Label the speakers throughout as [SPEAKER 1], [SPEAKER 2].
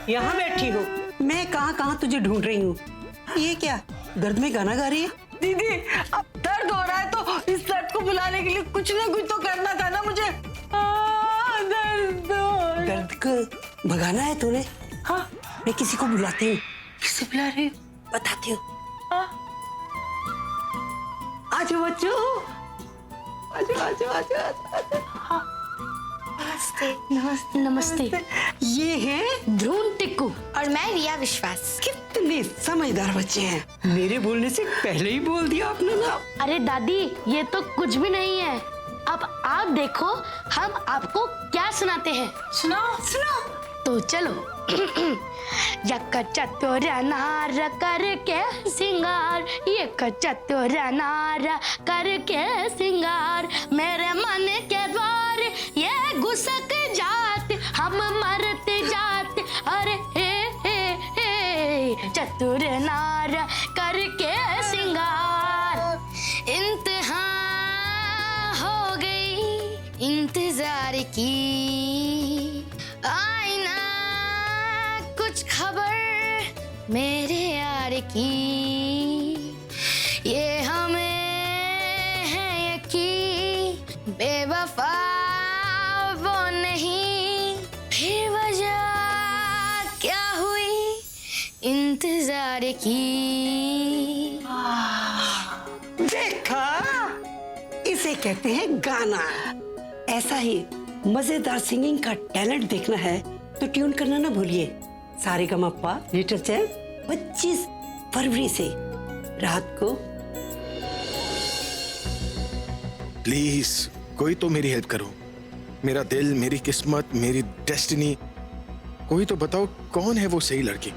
[SPEAKER 1] यहाँ बैठी हो। मैं कहाँ कहाँ तुझे ढूंढ रही हूँ। ये क्या दर्द में गाना गा रही है?
[SPEAKER 2] दीदी अब दर्द हो रहा है तो इस दर्द को बुलाने के लिए कुछ ना कुछ तो करना था ना मुझे।
[SPEAKER 1] दर्द को भगाना है तूने?
[SPEAKER 2] हाँ
[SPEAKER 1] मैं किसी को बुलाती हूँ।
[SPEAKER 2] किसे बुला रही?
[SPEAKER 1] बताती हूँ।
[SPEAKER 2] आजो बच्चों, आजो आजो आजो आजो। हाँ
[SPEAKER 3] नमस्ते।
[SPEAKER 2] नमस्ते।
[SPEAKER 3] नमस्ते।
[SPEAKER 1] ये है
[SPEAKER 3] ध्रुव टिक्कू और मैं रिया विश्वास।
[SPEAKER 1] कितने समझदार बच्चे हैं। मेरे बोलने से पहले ही बोल दिया आपने ना।
[SPEAKER 3] अरे दादी ये तो कुछ भी नहीं है। अब आप देखो हम आपको क्या सुनाते हैं।
[SPEAKER 2] सुनाओ सुनाओ।
[SPEAKER 3] तो चलो। यक चतुर नार करके सिंगार, यक चतुर नार करके सिंगार, मेरे मन के द्वार ये घुसक जात, हम मरते जात, अरे हे चतुर नार करके सिंगार। इंतहा हो गई इंतजार की, आईना कुछ खबर मेरे यार की, ये हमें है यकीन बेवफा वो नहीं, फिर वजह क्या हुई इंतजार की।
[SPEAKER 1] देखा, इसे कहते हैं गाना। ऐसा ही मजेदार सिंगिंग का टैलेंट देखना है तो ट्यून करना ना भूलिए। सारेगामापा लिटिल चैंप 25 फरवरी से रात को।
[SPEAKER 4] प्लीज कोई तो मेरी हेल्प करो। मेरा दिल, मेरी किस्मत, मेरी डेस्टिनी, कोई तो बताओ कौन है वो सही लड़की।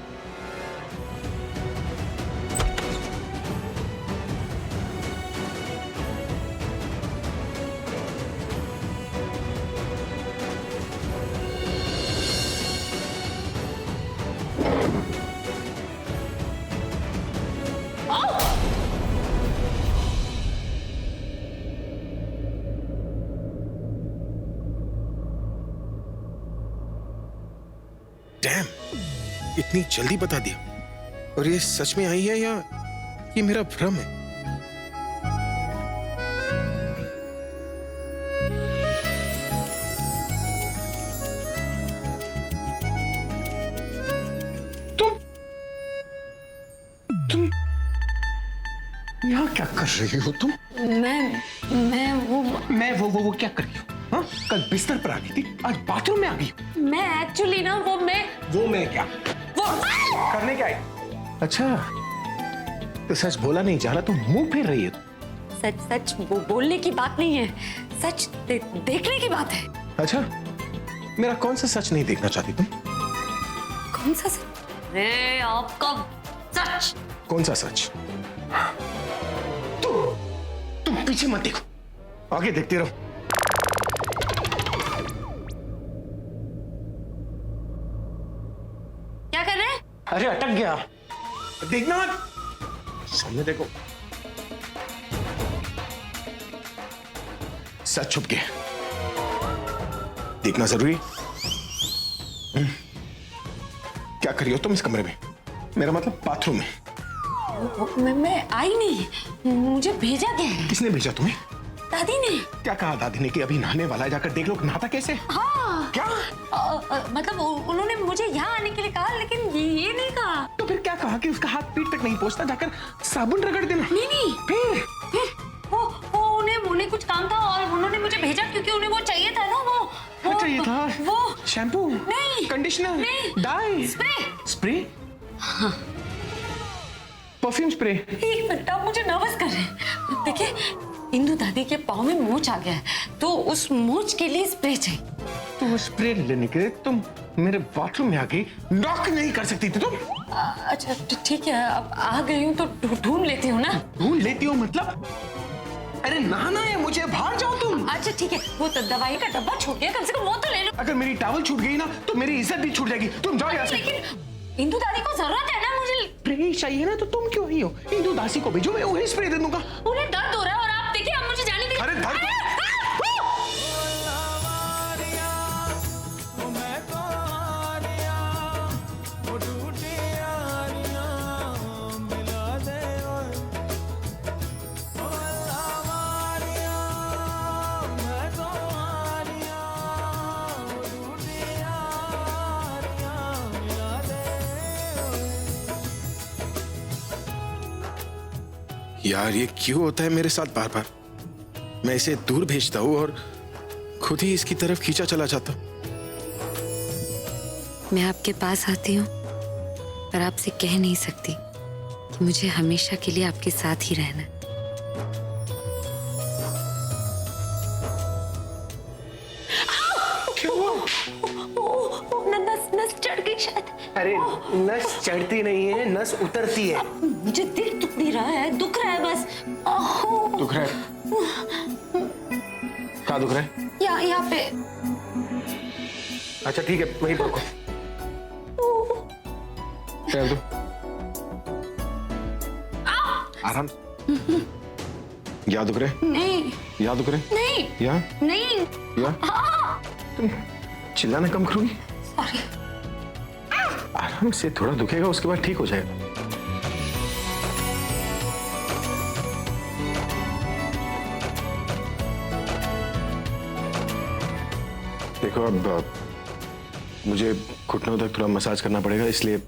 [SPEAKER 4] डैम, इतनी जल्दी बता दिया। और ये सच में आई है या ये मेरा भ्रम है? तुम यहाँ क्या कर रही हो तुम?
[SPEAKER 2] मैं
[SPEAKER 5] वो क्या कर रही हो? हाँ? कल बिस्तर पर आ गई थी, आज बाथरूम में आ गई हो।
[SPEAKER 2] मैं एक्चुअली ना वो
[SPEAKER 5] मैं क्या
[SPEAKER 2] वो
[SPEAKER 5] करने क्या आई? अच्छा तो सच बोला नहीं जा रहा, तुम मुंह फेर रही है।
[SPEAKER 2] सच सच वो बोलने की बात नहीं है, सच देखने की बात है।
[SPEAKER 5] अच्छा मेरा कौन सा सच नहीं देखना चाहती तुम?
[SPEAKER 2] कौन सा सच? अरे आपका सच।
[SPEAKER 5] कौन सा सच? तुम पीछे मत देखो, आगे देखते रहो।
[SPEAKER 2] क्या कर रहे हैं?
[SPEAKER 5] अरे अटक गया, देखना मत, सामने देखो। सच छुप गया, देखना जरूरी। क्या कर रही हो तुम इस कमरे में? मेरा मतलब बाथरूम में।
[SPEAKER 2] मैं आई नहीं, मुझे भेजा गया है।
[SPEAKER 5] किसने भेजा तुम्हें?
[SPEAKER 2] दादी ने।
[SPEAKER 5] क्या कहा दादी ने कि अभी नहाने वाला है, जाकर देख लो नहाता कैसे?
[SPEAKER 2] हाँ
[SPEAKER 5] क्या?
[SPEAKER 2] मतलब उन्होंने मुझे यहाँ आने के लिए कहा, लेकिन ये नहीं कहा।
[SPEAKER 5] तो फिर क्या कहा कि उसका हाथ पीठ तक नहीं पहुंचता, जाकर साबुन रगड़ देना।
[SPEAKER 2] नहीं
[SPEAKER 5] फिर
[SPEAKER 2] वो उन्हें कुछ काम था और उन्होंने मुझे भेजा क्योंकि उन्हें वो चाहिए था ना। वो
[SPEAKER 5] चाहिए था?
[SPEAKER 2] वो
[SPEAKER 5] शैम्पू
[SPEAKER 2] नहीं,
[SPEAKER 5] कंडीशनर
[SPEAKER 2] नहीं,
[SPEAKER 5] डाई
[SPEAKER 2] स्प्रे।
[SPEAKER 5] हाँ। Perfume spray.
[SPEAKER 2] एक मिनट, आप मुझे नर्वस कर रहे हैं। देखिए इंदु दादी के पाँव में मोच आ गया है, तो उस मोच के लिए स्प्रे चाहिए।
[SPEAKER 5] तो स्प्रे लेने के लिए तुम मेरे बाथरूम में आ गई, नॉक नहीं कर सकती थी तुम?
[SPEAKER 2] अच्छा ठीक है, अब आ गई हूँ तो ढूंढ लेती हूँ ना।
[SPEAKER 5] ढूंढ लेती हो मतलब? अरे नहाना है मुझे, बाहर जाओ तुम।
[SPEAKER 2] अच्छा ठीक है, वो तो दवाई का डब्बा छूट गया, कम से कम वो तो ले लो।
[SPEAKER 5] अगर मेरी टॉवल छूट गई ना तो मेरी इज्जत भी छूट जाएगी। तुम जाओ यहाँ से।
[SPEAKER 2] लेकिन इंदु दादी को जरूरत है ना मुझे।
[SPEAKER 5] स्प्रे चाहिए ना, तो तुम क्यों आई हो? इंदु दासी को भेजो, मैं वही स्प्रे दे दूंगा।
[SPEAKER 2] उन्हें दर्द हो रहा है और आप देखिए, अब मुझे जाने दीजिए।
[SPEAKER 5] अरे दर्द
[SPEAKER 4] यार ये क्यों होता है मेरे साथ बार बार? मैं इसे दूर भेजता हूँ और खुद ही इसकी तरफ खींचा चला जाता हूँ।
[SPEAKER 2] मैं आपके पास आती हूँ पर आपसे कह नहीं सकती कि मुझे हमेशा के लिए आपके साथ ही रहना है।
[SPEAKER 5] क्या हुआ?
[SPEAKER 2] नस चढ़ गई शायद।
[SPEAKER 5] अरे नस चढ़ती नहीं है, नस उतरती है।
[SPEAKER 2] मुझे दिल दुख नहीं रहा है, दुख रहा है बस।
[SPEAKER 5] दुख रहा है? कहाँ दुख रहा है?
[SPEAKER 2] यहाँ पे।
[SPEAKER 5] अच्छा ठीक है, वहीं पर रुको। पैर दो। आराम से। यहाँ दुख रहे?
[SPEAKER 2] नहीं
[SPEAKER 5] यहाँ दुख रहे?
[SPEAKER 2] नहीं
[SPEAKER 5] यहाँ?
[SPEAKER 2] नहीं।
[SPEAKER 5] यहाँ? तुम चिल्लाना कम करोगी?
[SPEAKER 2] सॉरी।
[SPEAKER 5] आराम से, थोड़ा दुखेगा उसके बाद ठीक हो जाएगा। देखो अब मुझे घुटनों तक थोड़ा मसाज करना पड़ेगा, इसलिए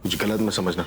[SPEAKER 5] कुछ गलत मत समझना।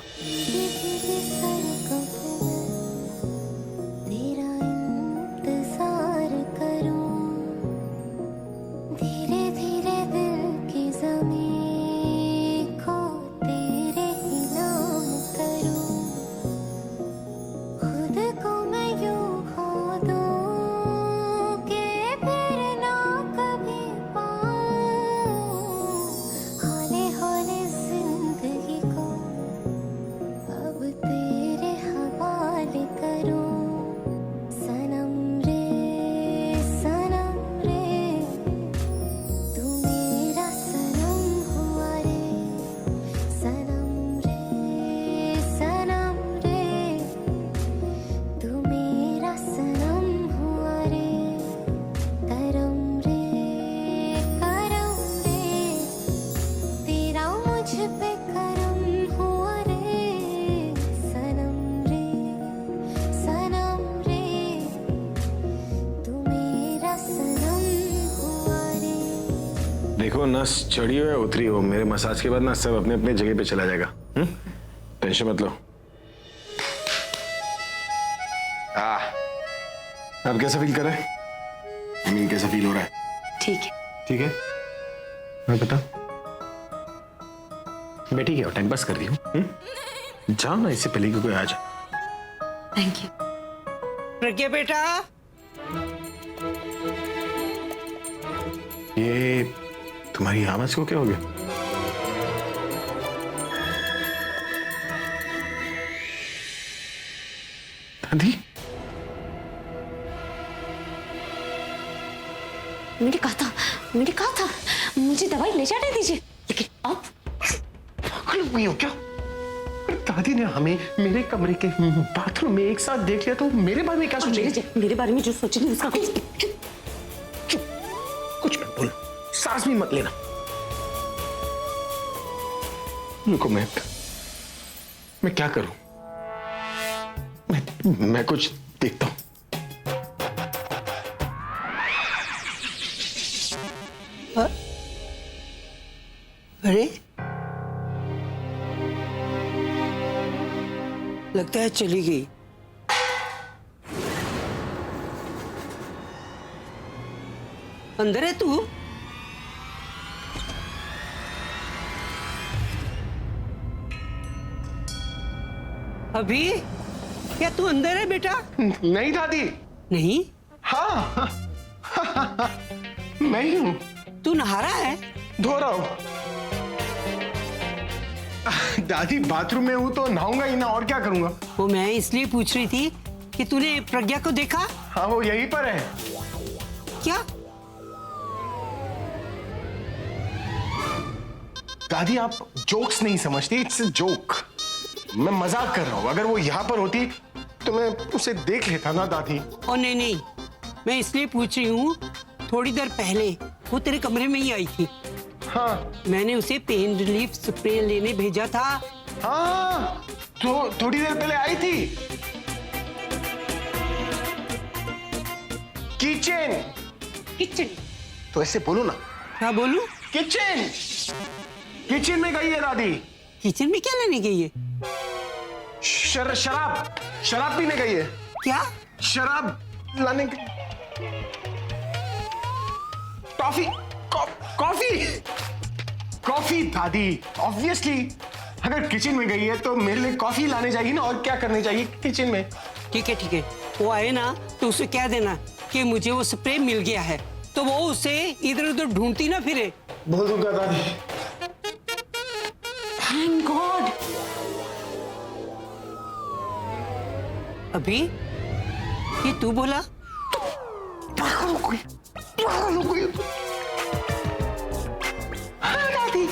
[SPEAKER 5] देखो नस चढ़ी हो या उतरी हो, मेरे मसाज के बाद ना सब अपने अपने जगह पे चला जाएगा। टेंशन मत लो। अब कैसा फील कर रहा है? I mean, कैसा फील हो रहा है?
[SPEAKER 2] ठीक है।
[SPEAKER 5] ठीक है? मैं बता। मैं ठीक है, टाइम पास कर रही हूँ। जाओ ना, इससे पहले कि कोई आ जाए।
[SPEAKER 2] Thank you.
[SPEAKER 1] प्रज्ञा बेटा,
[SPEAKER 5] ये तुम्हारी आवाज को क्या हो गया? दादी,
[SPEAKER 2] मैंने कहा था मुझे दवाई ले जाने दीजिए, लेकिन अब
[SPEAKER 5] पागल हो गई हो क्या? दादी ने हमें मेरे कमरे के बाथरूम में एक साथ देख लिया तो मेरे बारे में क्या सोचेगी?
[SPEAKER 2] मेरे बारे में जो सोचेंगे उसका
[SPEAKER 5] कुछ मत बोल, सांस भी मत लेना। रुको, मैं क्या करूं? मैं कुछ देखता हूं।
[SPEAKER 1] अरे लगता है चली गई। अंदर है तू? अभी क्या तू अंदर है बेटा?
[SPEAKER 5] नहीं दादी।
[SPEAKER 1] नहीं?
[SPEAKER 5] हाँ, मैं ही हूं।
[SPEAKER 1] तू नहा रहा है?
[SPEAKER 5] धो रहा हूं। दादी बाथरूम में हूं तो नहाऊंगा ही ना, और क्या करूंगा?
[SPEAKER 1] वो मैं इसलिए पूछ रही थी कि तूने प्रज्ञा को देखा?
[SPEAKER 5] हाँ, वो यहीं पर है।
[SPEAKER 1] क्या?
[SPEAKER 5] दादी आप जोक्स नहीं समझती, इट्स अ जोक। मैं मजाक कर रहा हूं। अगर वो यहाँ पर होती तो मैं उसे देख लेता ना दादी।
[SPEAKER 1] ओ नहीं नहीं, मैं इसलिए पूछ रही हूँ, थोड़ी देर पहले वो तेरे कमरे में ही आई थी।
[SPEAKER 5] हाँ
[SPEAKER 1] मैंने उसे पेन रिलीफ स्प्रे लेने भेजा था।
[SPEAKER 5] हाँ, तो थोड़ी देर पहले आई थी। किचन।
[SPEAKER 1] किचन?
[SPEAKER 5] तो ऐसे बोलो ना।
[SPEAKER 1] क्या बोलूं?
[SPEAKER 5] किचन। किचन में गई है दादी।
[SPEAKER 1] किचन में क्या लेने गई है?
[SPEAKER 5] शराब पीने गई है।
[SPEAKER 1] क्या?
[SPEAKER 5] शराब लाने की। कॉफी दादी, ऑब्वियसली अगर किचन में गई है तो मेरे लिए कॉफी लाने जाएगी ना, और क्या करने जाएगी किचन में।
[SPEAKER 1] ठीक है, वो आए ना तो उसे कह देना कि मुझे वो स्प्रे मिल गया है, तो वो उसे इधर उधर ढूंढती ना फिरे।
[SPEAKER 5] बोल दूंगा दादी।
[SPEAKER 2] Thank God.
[SPEAKER 1] अभी ये तू बोला? हाँ दादी,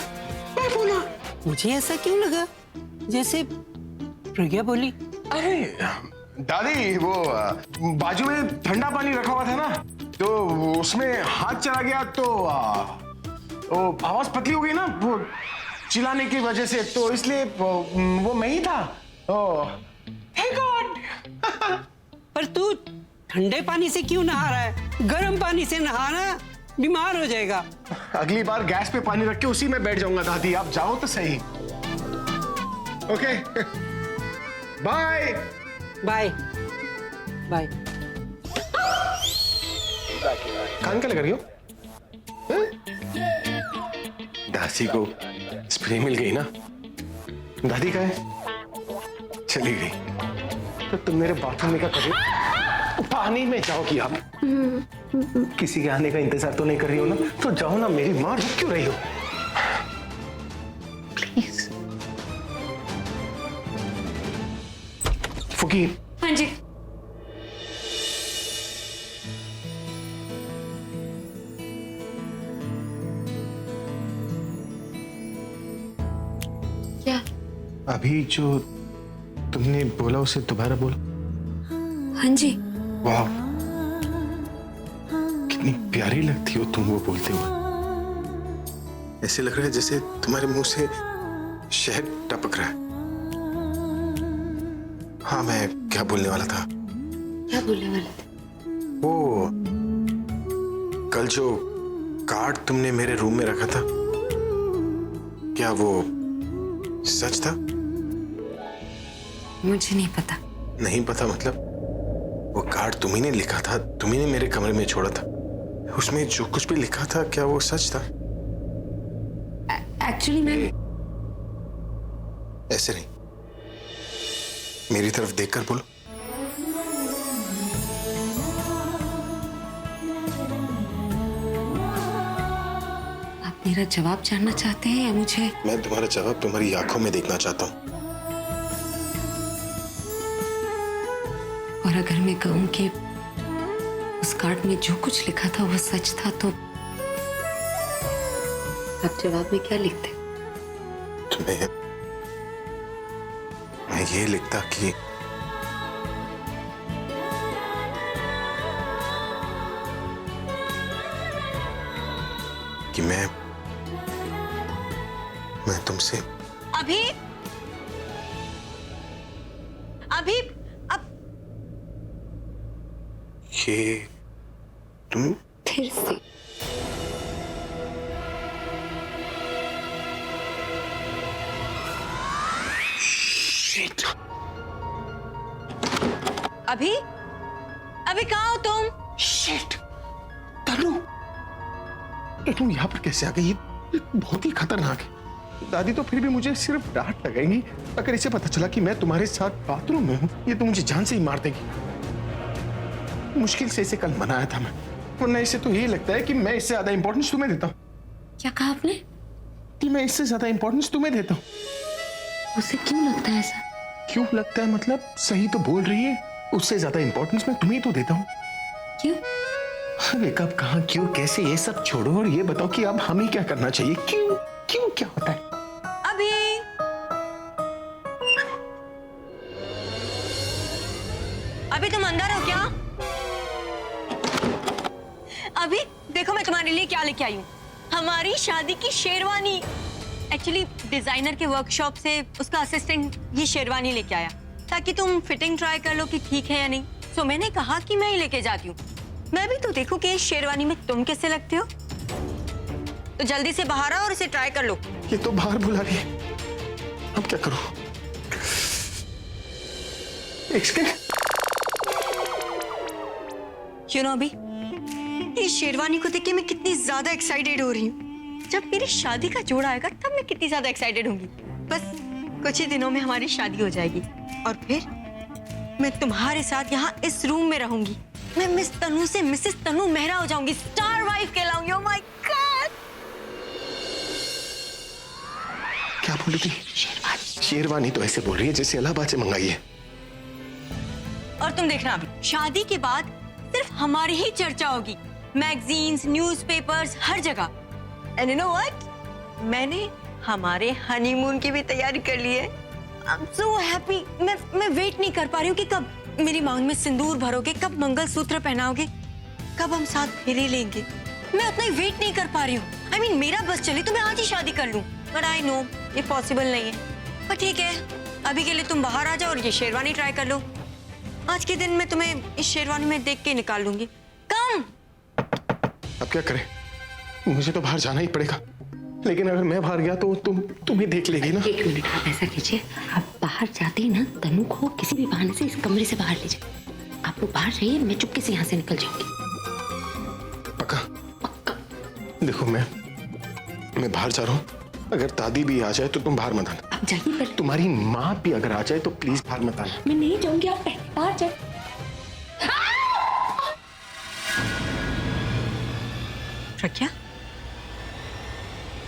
[SPEAKER 1] मैं बोला। मुझे ऐसा क्यों लगा जैसे प्रज्ञा बोली?
[SPEAKER 5] अरे दादी, वो बाजू में ठंडा पानी रखा हुआ था ना, तो उसमें हाथ चला गया तो वो आवाज पतली हो गई ना, वो चिल्लाने की वजह से, तो इसलिए वो मैं ही था। Thank God.
[SPEAKER 1] पर तू ठंडे पानी से क्यों नहा रहा है? गर्म पानी से नहाना, बीमार हो जाएगा।
[SPEAKER 5] अगली बार गैस पे पानी रख के उसी में बैठ जाऊंगा दादी, आप जाओ तो सही। Okay, bye
[SPEAKER 1] bye bye.
[SPEAKER 5] कान क्या लगा रही हो? दासी को स्प्रे मिल गई ना। दादी का है, चली गई। तो तुम मेरे बाथरूम में क्या कर रही हो? पानी में जाओगी आप? किसी के आने का इंतजार तो नहीं कर रही हो ना? तो जाओ ना, मेरी मां रुक क्यों रही हो? प्लीज। फुकी।
[SPEAKER 2] हाँ जी। क्या?
[SPEAKER 5] अभी जो तुमने बोला उसे दोबारा बोलो।
[SPEAKER 2] हाँ जी।
[SPEAKER 5] वाह, कितनी प्यारी लगती हो तुम वो बोलते हुए। ऐसे लग रहा है जैसे तुम्हारे मुंह से शहद टपक रहा है। हाँ, मैं क्या बोलने वाला था?
[SPEAKER 2] क्या बोलने वाले थे?
[SPEAKER 5] वो कल जो कार्ड तुमने मेरे रूम में रखा था, क्या वो सच था?
[SPEAKER 2] मुझे नहीं पता।
[SPEAKER 5] नहीं पता मतलब? वो कार्ड तुम्ही ने लिखा था, तुम्ही ने मेरे कमरे में छोड़ा था। उसमें जो कुछ भी लिखा था, क्या वो सच था?
[SPEAKER 2] एक्चुअली मैं
[SPEAKER 5] ऐसे नहीं, मेरी तरफ देखकर बोलो।
[SPEAKER 2] आप मेरा जवाब जानना चाहते हैं या मुझे?
[SPEAKER 5] मैं तुम्हारा जवाब तुम्हारी आंखों में देखना चाहता हूँ।
[SPEAKER 2] और अगर मैं कहूं कि उस कार्ड में जो कुछ लिखा था वो सच था, तो आप जवाब में क्या लिखते?
[SPEAKER 5] मैं ये लिखता कि मैं तुमसे
[SPEAKER 2] अभी अब
[SPEAKER 5] ये तुम
[SPEAKER 2] फिर से
[SPEAKER 5] Shit.
[SPEAKER 2] अभी कहाँ हो तुम?
[SPEAKER 5] Shit. तनु यहाँ पर कैसे आ गई? ये बहुत ही खतरनाक है। दादी तो फिर भी मुझे सिर्फ डांट लगाएंगी, अगर इसे पता चला कि मैं तुम्हारे साथ बाथरूम में हूँ, ये तो मुझे जान से ही मार देगी। मुश्किल से इसे कल मनाया था मैं, वरना इसे तो यही लगता है कि मैं इससे ज्यादा इंपॉर्टेंस तुम्हें देता हूँ।
[SPEAKER 2] क्या कहा आपने?
[SPEAKER 5] कि मैं इससे ज्यादा इंपॉर्टेंस तुम्हें देता हूँ।
[SPEAKER 2] उसे क्यों लगता है ऐसा?
[SPEAKER 5] क्यों लगता है मतलब? सही तो बोल रही है, उससे ज्यादा इंपॉर्टेंस मैं तुम्हें तो देता हूँ।
[SPEAKER 2] क्यों?
[SPEAKER 5] अरे कब, कहाँ, क्यों, कैसे, ये सब छोड़ो और ये बताओ कि अब हमें क्या करना चाहिए? क्यों क्यों क्या होता है?
[SPEAKER 6] अभी तुम अंदर हो क्या? अभी देखो मैं तुम्हारे लिए क्या लेके आई हूँ। हमारी शादी की शेरवानी। एक्चुअली डिजाइनर के वर्कशॉप से उसका असिस्टेंट ये शेरवानी लेके आया ताकि तुम फिटिंग ट्राई कर लो कि ठीक है या नहीं। सो मैंने कहा कि मैं ही लेके जाती हूँ, मैं भी तो देखूं कि इस शेरवानी में तुम कैसे लगते हो। तो जल्दी से बाहर आओ और इसे ट्राई कर लो।
[SPEAKER 5] ये तो बाहर बुला रही है, अब क्या करूं? एक सेकंड।
[SPEAKER 6] यू नो अभी ये शेरवानी को देख के मैं कितनी ज्यादा एक्साइटेड हो रही हूँ। जब मेरी शादी का जोड़ा आएगा तब मैं कितनी ज्यादा एक्साइटेड होंगी। बस कुछ ही दिनों में हमारी शादी हो जाएगी और फिर मैं तुम्हारे साथ यहाँ इस रूम में रहूंगी। मैं मिस तनु से मिसेस तनु मेहरा हो जाऊंगी, स्टार वाइफ कहलाऊंगी। Oh my god.
[SPEAKER 5] क्या बोल रही थी? शेरवानी तो ऐसे बोल रही है जैसे इलाहाबाद से मंगाई है।
[SPEAKER 6] और तुम देखना अभी शादी के बाद सिर्फ हमारी ही चर्चा होगी, मैगजीन्स, न्यूज़पेपर्स, हर जगह। एंड यू नो व्हाट, मैंने हमारे हनीमून की भी तैयारी कर ली है। I am so happy. मैं वेट नहीं कर पा रही हूँ कि कब मेरी मांग में सिंदूर भरोगे, कब मंगलसूत्र पहनाओगे, कब हम साथ फेरे लेंगे। मैं उतना ही वेट नहीं कर पा रही हूँ। I mean, मेरा बस चले तो मैं आज ही शादी कर लूँ, बट आई नो ये पॉसिबल नहीं है। पर ठीक है, अभी के लिए तुम बाहर आ जाओ और ये शेरवानी ट्राई कर लो। आज के दिन मैं तुम्हें इस शेरवानी में देख के निकाल लूंगी। कम।
[SPEAKER 5] अब क्या करें? मुझे तो बाहर जाना ही पड़ेगा, लेकिन अगर मैं बाहर गया तो तुम्हें देख लेगी ना।
[SPEAKER 2] एक मिनट, आप ऐसा कीजिए, आप बाहर जाते ही ना तनु को किसी भी बहाने से इस कमरे से बाहर ले जाए। आप लोग बाहर रहिए, मैं चुपके से यहाँ से निकल जाऊंगी।
[SPEAKER 5] पक्का? देखो मैं बाहर जा रहा हूँ। अगर दादी भी आ जाए तो तुम बाहर मत आना।
[SPEAKER 2] आप जाइए, पर
[SPEAKER 5] तुम्हारी माँ भी अगर आ जाए तो प्लीज बाहर मत आना।
[SPEAKER 2] मैं नहीं जाऊंगी, आप बाहर जाए।
[SPEAKER 6] प्रज्ञा,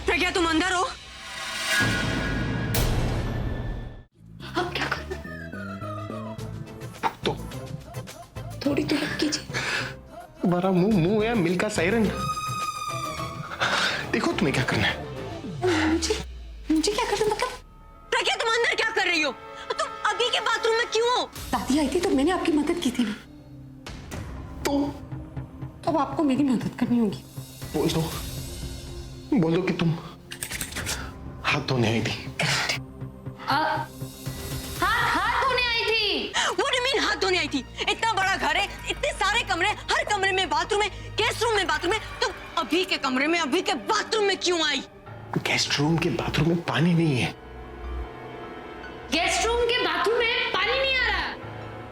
[SPEAKER 6] प्रज्ञा तुम अंदर हो?
[SPEAKER 2] अब क्या करूं?
[SPEAKER 5] तो
[SPEAKER 2] थोड़ी तो रुक कीजिए।
[SPEAKER 5] तुम्हारा मुंह है मिल्क का सायरन। देखो तुम्हें क्या करना है।
[SPEAKER 2] मुझे क्या करना, मतलब?
[SPEAKER 6] प्रज्ञा तुम अंदर क्या कर रही हो? तुम अभी के बाथरूम में क्यों हो?
[SPEAKER 2] दादी आई थी तो मैंने आपकी मदद की थी ना,
[SPEAKER 5] तो
[SPEAKER 2] अब आपको मेरी मदद करनी होगी।
[SPEAKER 5] बोल दो कि तुम हाथ धोने आई थी।
[SPEAKER 3] हाथ धोने आई थी।
[SPEAKER 6] What do you mean हाथ धोने आई थी? इतना बड़ा घर है, इतने सारे कमरे, हर कमरे में बाथरूम है, गेस्ट रूम में बाथरूम है। तुम अभी के कमरे में, अभी के बाथरूम में क्यों आई?
[SPEAKER 5] गेस्ट रूम के बाथरूम में पानी नहीं है।
[SPEAKER 3] गेस्ट रूम के बाथरूम में पानी नहीं आ रहा।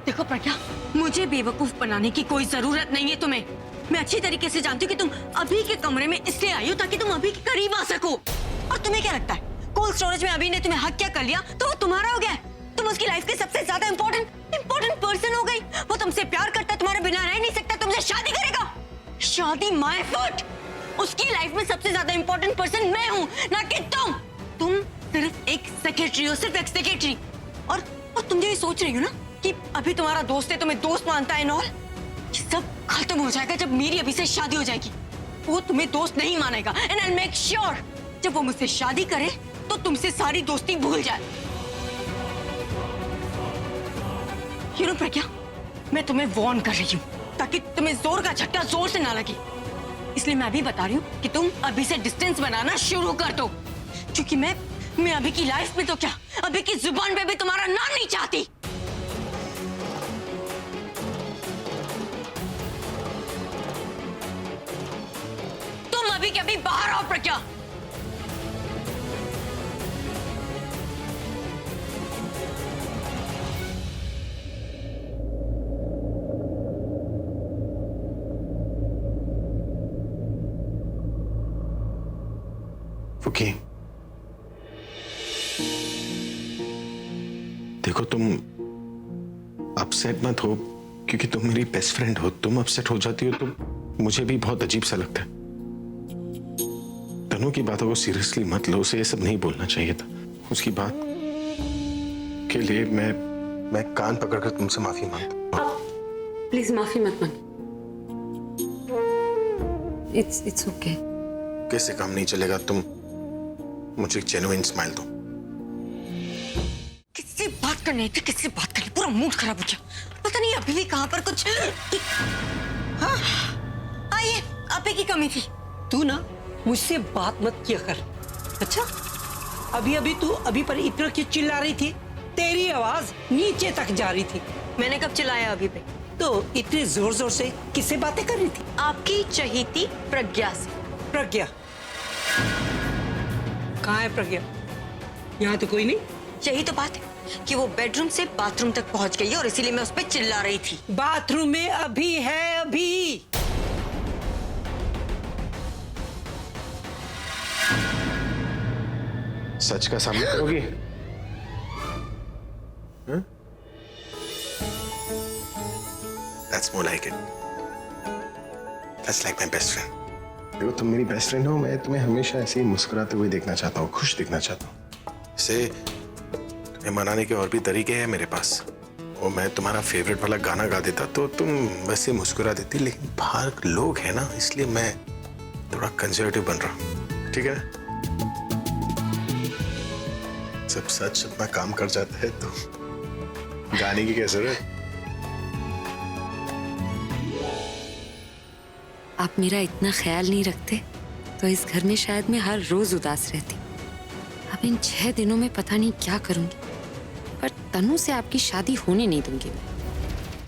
[SPEAKER 6] देखो प्रज्ञा, मुझे बेवकूफ बनाने की कोई जरूरत नहीं है तुम्हें। मैं अच्छी तरीके से जानती हूँ कि तुम अभी के कमरे में इसलिए आई हो ताकि तुम अभी के करीब आ सको। और तुम्हें क्या लगता है कोल्ड स्टोरेज में अभी ने तुम्हें हक क्या कर लिया तो वो तुम्हारा हो गया? तुम उसकी लाइफ के सबसे ज्यादा इंपॉर्टेंट पर्सन हो गई। वो तुमसे प्यार करता, तुम्हारे बिना रह नहीं सकता, तुमसे शादी करेगा। शादी माय फॉल्ट। उसकी लाइफ में सबसे ज्यादा इंपॉर्टेंट पर्सन मैं हूँ, ना कि तुम। तुम सिर्फ एक सेक्रेटरी हो, सिर्फ एक सेक्रेटरी। और तुम जो ये सोच रही हो ना कि अभी तुम्हारा दोस्त है, तुम्हें दोस्त मानता है, नॉल, ये सब खत्म हो जाएगा जब मेरी अभी से शादी हो जाएगी। वो तुम्हें दोस्त नहीं मानेगा एंड आई मेक श्योर जब वो मुझसे शादी करे तो तुमसे सारी दोस्ती भूल जाए। यू नो प्रज्ञा, मैं तुम्हें वार्न कर रही हूँ ताकि तुम्हें जोर का झटका जोर से ना लगे। इसलिए मैं अभी बता रही हूँ कि तुम अभी से डिस्टेंस बनाना शुरू कर दो, क्योंकि मैं अभी की लाइफ में तो क्या, अभी की जुबान पे भी तुम्हारा नाम नहीं चाहती। तुम अभी के अभी बाहर आओ प्रज्ञा।
[SPEAKER 5] फुकी, देखो तुम अपसेट मत हो, क्योंकि तुम मेरी बेस्ट फ्रेंड हो। तुम अपसेट हो जाती हो तो मुझे भी बहुत अजीब सा लगता है। तनु की बातों को सीरियसली मत लो, उसे ये सब नहीं बोलना चाहिए था। उसकी बात के लिए मैं कान पकड़कर तुमसे माफी मांगता हूं।
[SPEAKER 2] प्लीज माफी मत मांगिए। It's okay.
[SPEAKER 5] कैसे काम नहीं चलेगा? तुम मुझे एक जेन्युइन स्माइल दो।
[SPEAKER 6] किससे बात करनी थी, किससे बात करनी, पूरा मूड खराब हो गया। पता नहीं अभी भी कहां पर कुछ। हाँ, आइए, आप ही की कमी थी।
[SPEAKER 1] तू ना मुझसे बात मत किया कर। अच्छा, अभी तू अभी पर इतना क्यों चिल्ला रही थी? तेरी आवाज नीचे तक जा रही थी।
[SPEAKER 6] मैंने कब चिल्लाया अभी पे?
[SPEAKER 1] तो इतने जोर जोर से किससे बातें कर रही थी?
[SPEAKER 6] आपकी चहेती प्रज्ञा से।
[SPEAKER 1] प्रज्ञा? कहाँ है प्रज्ञा? यहाँ तो कोई नहीं।
[SPEAKER 6] यही तो बात है, कि वो बेडरूम से बाथरूम तक पहुंच गई है और इसीलिए मैं उस पर चिल्ला रही थी।
[SPEAKER 1] बाथरूम में अभी है अभी।
[SPEAKER 5] सच का सामना करोगी?
[SPEAKER 4] That's more like it. That's like my best friend.
[SPEAKER 5] देखो तुम मेरी बेस्ट फ्रेंड हो, मैं तुम्हें हमेशा ऐसे ही मुस्कुराते हुए देखना चाहता हूँ, खुश देखना चाहता हूँ।
[SPEAKER 4] से तुम्हें मनाने के और भी तरीके हैं मेरे पास। और मैं तुम्हारा फेवरेट वाला गाना गा देता तो तुम वैसे मुस्कुरा देती, लेकिन बाहर लोग हैं ना, इसलिए मैं थोड़ा कंजर्वेटिव बन रहा हूँ, ठीक है? सब सच अपना काम कर जाता है तो गाने की क्या जरूरत?
[SPEAKER 2] आप मेरा इतना ख्याल नहीं रखते तो इस घर में शायद मैं हर रोज उदास रहती। अब इन 6 दिनों में पता नहीं क्या करूंगी, पर तनु से आपकी शादी होने नहीं दूंगी मैं।